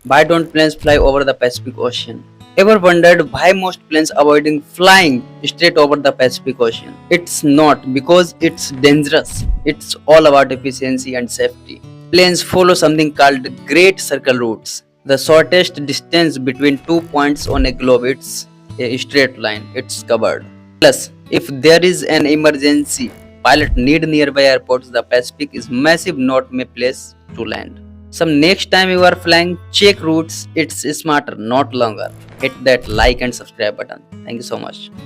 Why don't planes fly over the Pacific Ocean? Ever wondered why most planes avoiding flying straight over the Pacific Ocean? It's not because it's dangerous. It's all about efficiency and safety. Planes follow something called Great Circle routes. The shortest distance between 2 points on a globe, it's a straight line. It's covered. Plus, if there is an emergency, pilot need nearby airports. The Pacific is massive, not a place to land. So next time you are flying, check routes. It's smarter, not longer. Hit that like and subscribe button. Thank you so much.